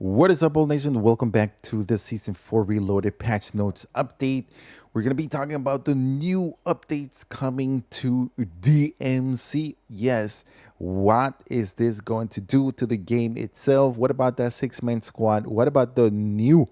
What is up, Old Nation? Welcome back to the Season 4 Reloaded Patch Notes update. We're going to be talking about the new updates coming to DMC. Yes, what is this going to do to the game itself? What about that six-man squad? What about the new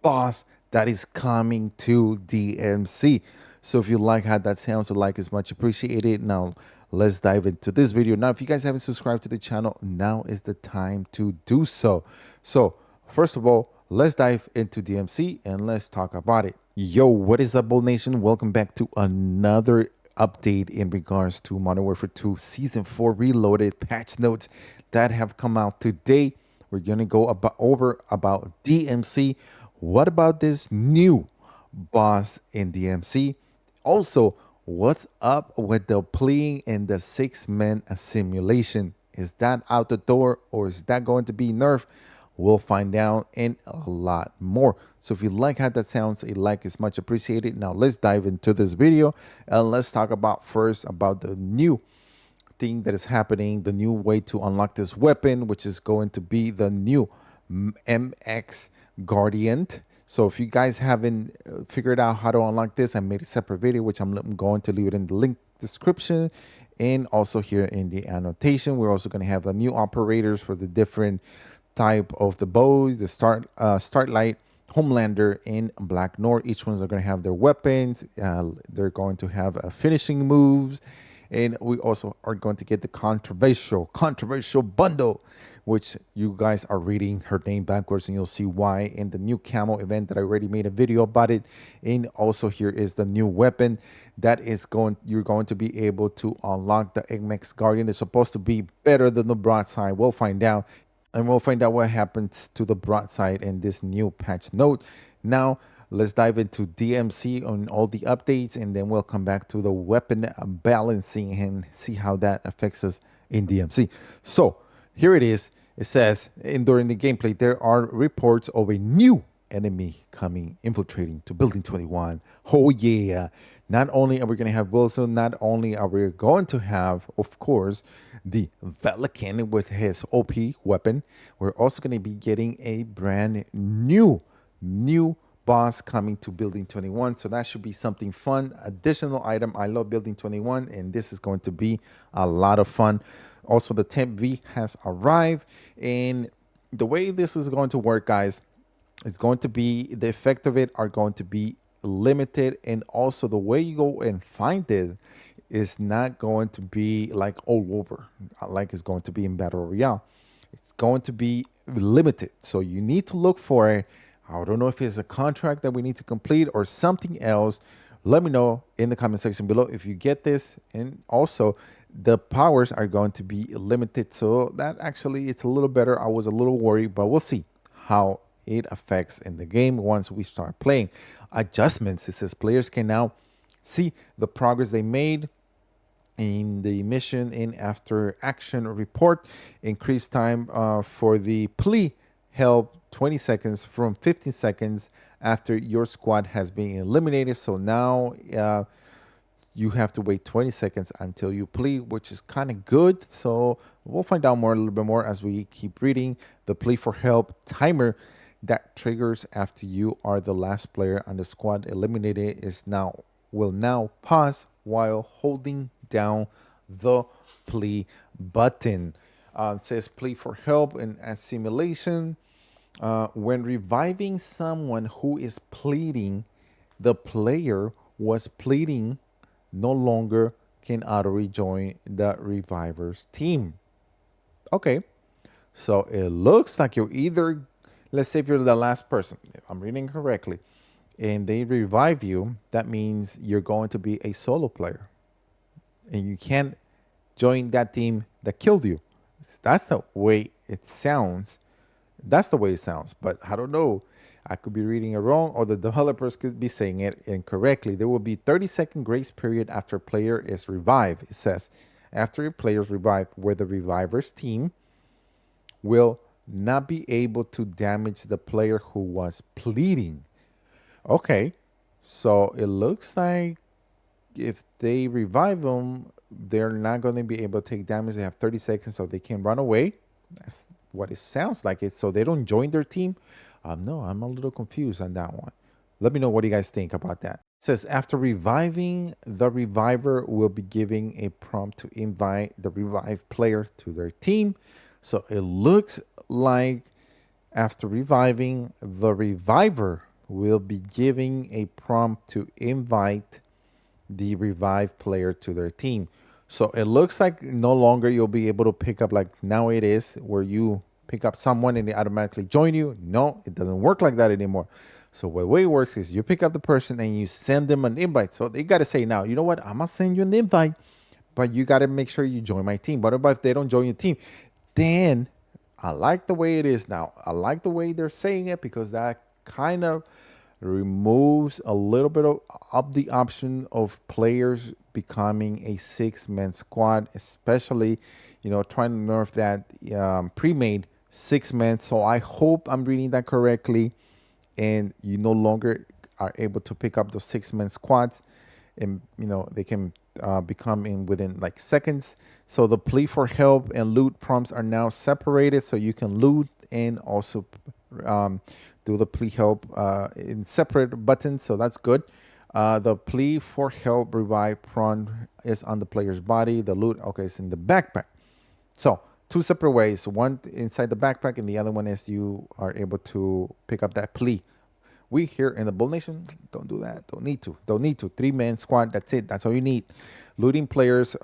boss that is coming to DMC? So if you like how that sounds, a like is much appreciated. Now, let's dive into this video. Now, if you guys haven't subscribed to the channel, now is the time to do so. So, first of all, let's dive into DMC and let's talk about it. Yo, what is up, Bold Nation? Welcome back to another update in regards to Modern Warfare 2 Season 4 Reloaded patch notes that have come out today. We're going to go over about DMC. What about this new boss in DMC? Also, what's up with the playing and the six-man simulation? Is that out the door or is that going to be nerfed? We'll find out and a lot more. So if you like how that sounds, a like is much appreciated. Now let's dive into this video and let's talk about first about the new thing that is happening, the new way to unlock this weapon, which is going to be the new MX Guardian. So if you guys haven't figured out how to unlock this, I made a separate video, which I'm going to leave it in the link description and also here in the annotation. We're also going to have the new operators for the different type of the bows, the Starlight, Homelander, and Black North. Each ones are going to have their weapons. They're going to have finishing moves. And we also are going to get the controversial bundle, which you guys are reading her name backwards and you'll see why in the new camo event that I already made a video about it. And also here is the new weapon that is you're going to be able to unlock. The MX Guardian is supposed to be better than the broadside. We'll find out. And we'll find out what happens to the broadside in this new patch note. Now, let's dive into DMC on all the updates, and then we'll come back to the weapon balancing and see how that affects us in DMC. So, here it is. It says, during the gameplay, there are reports of a new enemy infiltrating to Building 21. Oh, yeah. Not only are we going to have Wilson, not only are we going to have, of course, the Velikan with his OP weapon, we're also going to be getting a brand new boss coming to Building 21. So that should be something fun. Additional item. I love Building 21, and this is going to be a lot of fun. Also, the Temp V has arrived, and the way this is going to work, guys, is going to be the effect of it are going to be limited, and also the way you go and find it is not going to be like all over like it's going to be in Battle Royale. It's going to be limited, so you need to look for it. I don't know if it's a contract that we need to complete or something else. Let me know in the comment section below if you get this. And also, the powers are going to be limited, so that actually it's a little better. I was a little worried, but we'll see how it affects in the game once we start playing. Adjustments, it says players can now see the progress they made in the mission in after action report. Increased time for the plea help 20 seconds from 15 seconds after your squad has been eliminated. So now you have to wait 20 seconds until you plea, which is kind of good. So we'll find out more, a little bit more as we keep reading. The plea for help timer that triggers after you are the last player on the squad eliminated will now pause while holding down the plea button. It says plea for help and assimilation. When reviving someone who is pleading, the player was pleading no longer can auto rejoin the reviver's team. Okay, so it looks like you're either, let's say if you're the last person, if I'm reading correctly, and they revive you, that means you're going to be a solo player and you can't join that team that killed you. That's the way it sounds. That's the way it sounds, but I don't know. I could be reading it wrong, or the developers could be saying it incorrectly. There will be 30-second grace period after player is revived. It says, after a player is revived, where the reviver's team will not be able to damage the player who was pleading. Okay, so it looks like if they revive them, they're not going to be able to take damage. They have 30 seconds, so they can run away. That's what it sounds like it, so they don't join their team. No, I'm a little confused on that one. Let me know what you guys think about that. It says after reviving, the reviver will be giving a prompt to invite the revived player to their team. So it looks like after reviving, the reviver will be giving a prompt to invite the revived player to their team. So it looks like no longer you'll be able to pick up, like now it is, where you pick up someone and they automatically join you. No, it doesn't work like that anymore. So the way it works is you pick up the person and you send them an invite. So they got to say now, you know what? I'm going to send you an invite, but you got to make sure you join my team. But if they don't join your team, then I like the way it is now. I like the way they're saying it because that kind of removes a little bit of the option of players becoming a six-man squad, especially, trying to nerf that pre-made six-man. So I hope I'm reading that correctly, and you no longer are able to pick up those six-man squads, and they can become in within like seconds. So the plea for help and loot prompts are now separated, so you can loot and also do the plea help in separate buttons. So that's good. The plea for help revive prompt is on the player's body. The loot, okay, is in the backpack. So two separate ways. One inside the backpack, and the other one is you are able to pick up that plea. We here in the Bull Nation don't do that. Don't need to. 3-man squad. That's it. That's all you need. Looting players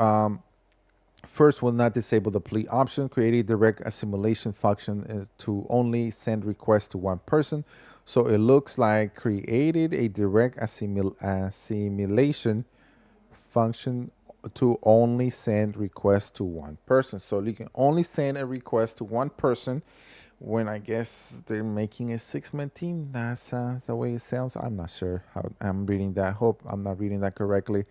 first will not disable the plea option. Create a direct assimilation function to only send requests to one person. So it looks like created a direct assimilation function to only send requests to one person. So you can only send a request to one person when I guess they're making a six-man team. That's the way it sounds. I'm not sure how I'm reading that. Hope I'm not reading that correctly.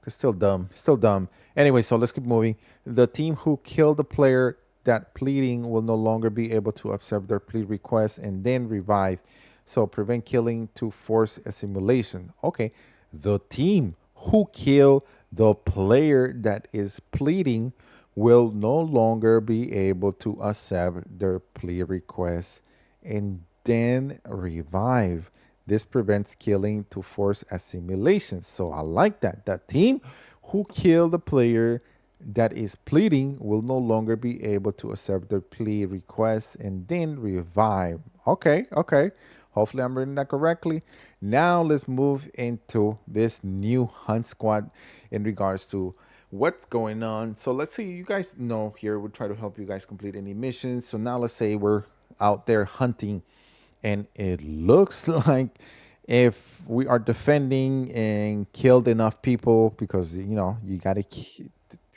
Cause still dumb. Anyway, so let's keep moving. The team who killed the player that pleading will no longer be able to accept their plea request and then revive. So prevent killing to force assimilation. Okay, the team who killed the player that is pleading will no longer be able to accept their plea request and then revive. This prevents killing to force assimilation. So I like that. The team who killed the player that is pleading will no longer be able to accept their plea request and then revive. Okay. Hopefully I'm reading that correctly. Now let's move into this new hunt squad in regards to what's going on. So let's see, you guys know here, we'll try to help you guys complete any missions. So now let's say we're out there hunting, and it looks like if we are defending and killed enough people, because you got to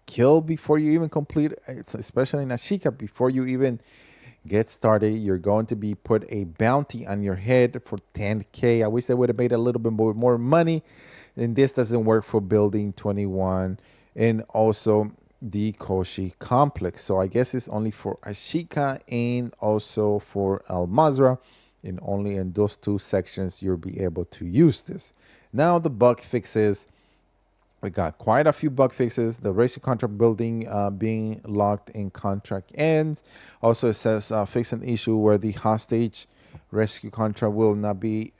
kill before you even complete, especially in Ashika, before you even get started, you're going to be put a bounty on your head for 10K. I wish they would have made a little bit more money, and this doesn't work for building 21 and also the Koshi complex. So I guess it's only for Ashika and also for Al Mazra, and only in those two sections you'll be able to use this. Now the bug fixes. We got quite a few bug fixes. The rescue contract building being locked in contract ends. Also, it says fix an issue where the hostage rescue contract will not be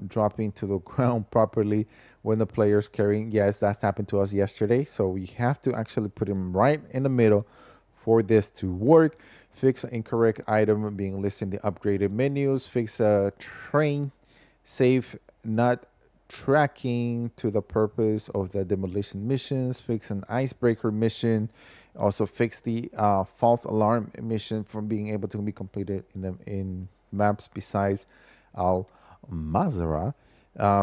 dropping to the ground properly when the player's carrying. Yes, that's happened to us yesterday. So we have to actually put him right in the middle for this to work. Fix an incorrect item being listed in the upgraded menus. Fix a train save not tracking to the purpose of the demolition missions. Fix an icebreaker mission. Also fix the false alarm mission from being able to be completed in maps besides Al Mazara.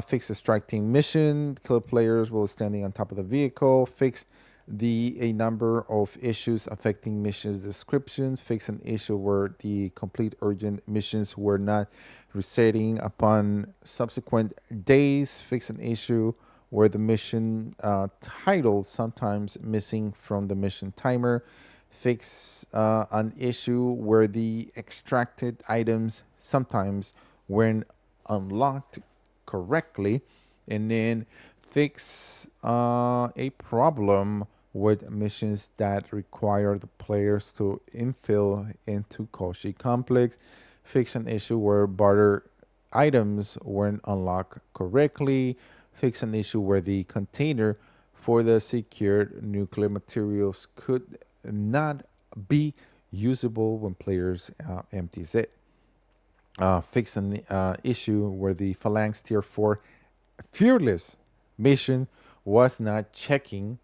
Fix the strike team mission. Kill players while standing on top of the vehicle. Fix a number of issues affecting missions descriptions. Fix an issue where the complete urgent missions were not resetting upon subsequent days. Fix an issue where the mission title sometimes missing from the mission timer. Fix an issue where the extracted items sometimes weren't unlocked correctly. And then fix a problem with missions that require the players to infill into Koshi complex, fix an issue where barter items weren't unlocked correctly, fix an issue where the container for the secured nuclear materials could not be usable when players empties it. Fix an issue where the Phalanx Tier 4 Fearless mission was not checking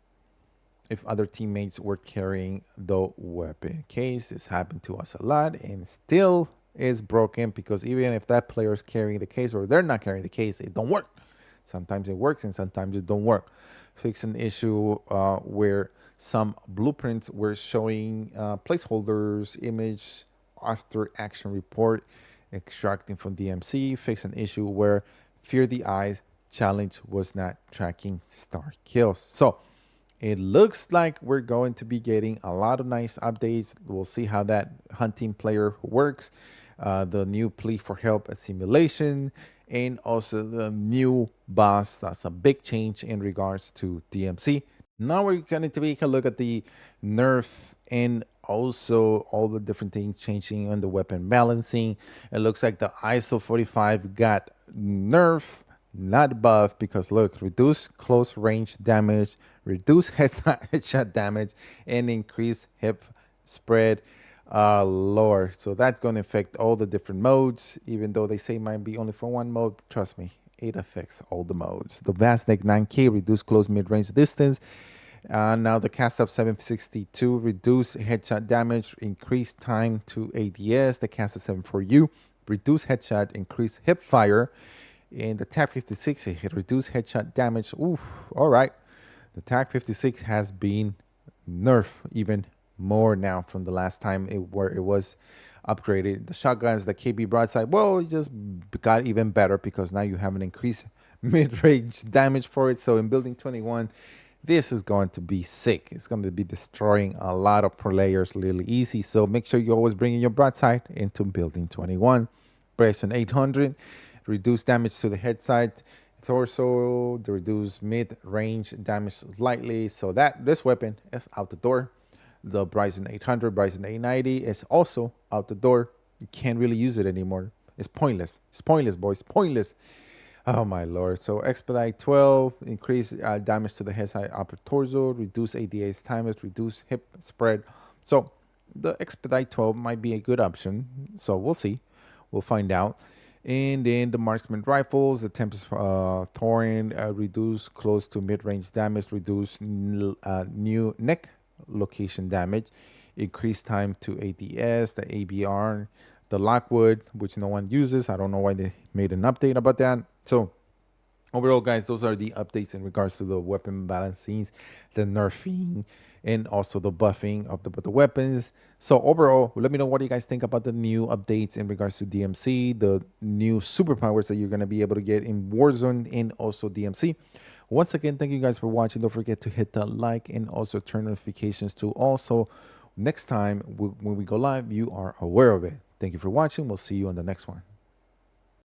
if other teammates were carrying the weapon case. This happened to us a lot and still is broken, because even if that player is carrying the case or they're not carrying the case, it don't work. Sometimes it works and sometimes it don't work. Fix an issue where some blueprints were showing placeholders image after action report extracting from DMC. Fix an issue where Fear the Eyes challenge was not tracking star kills. So it looks like we're going to be getting a lot of nice updates. We'll see how that hunting player works. The new plea for help simulation, and also the new boss. That's a big change in regards to DMC. Now we're going to take a look at the nerf and also all the different things changing on the weapon balancing. It looks like the ISO 45 got nerf, not buff, because look, reduce close range damage, reduce headshot damage, and increase hip spread lower. So that's going to affect all the different modes, even though they say it might be only for one mode. Trust me, it affects all the modes. The Vastneck 9K, reduce close mid-range distance. Now the Cast Up 762, reduce headshot damage, increase time to ADS. The Cast Up 74U, reduce headshot, increase hip fire. And the TAC 56, it reduce headshot damage. Oof, all right. The TAC 56 has been nerfed even more now from the last time where it was upgraded. The shotguns, the KB broadside, well, it just got even better because now you have an increased mid-range damage for it. So in building 21, this is going to be sick. It's going to be destroying a lot of players really easy. So make sure you always bring in your broadside into building 21. Bryson 800, reduce damage to the head side, torso, the reduce mid-range damage slightly. So that this weapon is out the door. The Bryson 800, Bryson 890 is also out the door. You can't really use it anymore. It's pointless. It's pointless, boys. Pointless. Oh, my Lord. So Expedite 12, increase damage to the head side upper torso, reduce ADA's timers, reduce hip spread. So the Expedite 12 might be a good option. So we'll see. We'll find out. And then the marksman rifles, the Tempest Thorian, reduce close to mid-range damage, reduce new neck location damage, increase time to ADS, the ABR, the Lockwood, which no one uses. I don't know why they made an update about that. So overall, guys, those are the updates in regards to the weapon balancing, the nerfing, and also the buffing of the weapons. So overall, let me know what you guys think about the new updates in regards to DMC, the new superpowers that you're going to be able to get in Warzone and also DMC. Once again, thank you guys for watching. Don't forget to hit the like and also turn notifications to also next time when we go live, you are aware of it. Thank you for watching. We'll see you on the next one.